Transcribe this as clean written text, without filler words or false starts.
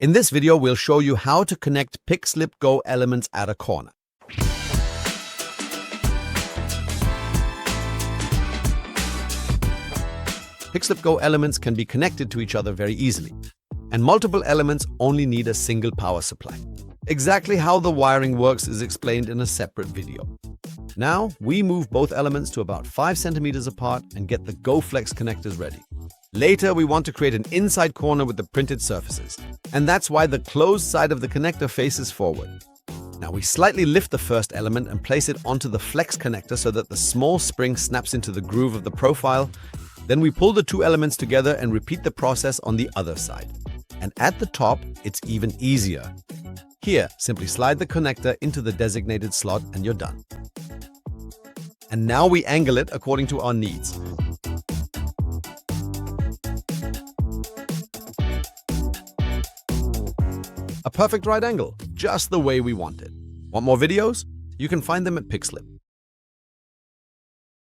In this video, we'll show you how to connect PIXLIP GO elements at a corner. PIXLIP GO elements can be connected to each other very easily, and multiple elements only need a single power supply. Exactly how the wiring works is explained in a separate video. Now, we move both elements to about 5 centimeters apart and get the GoFlex connectors ready. Later, we want to create an inside corner with the printed surfaces, and that's why the closed side of the connector faces forward. Now we slightly lift the first element and place it onto the flex connector so that the small spring snaps into the groove of the profile. Then we pull the two elements together and repeat the process on the other side. And at the top, it's even easier. Here, simply slide the connector into the designated slot and you're done. And now we angle it according to our needs. A perfect right angle, just the way we want it. Want more videos? You can find them at PIXLIP.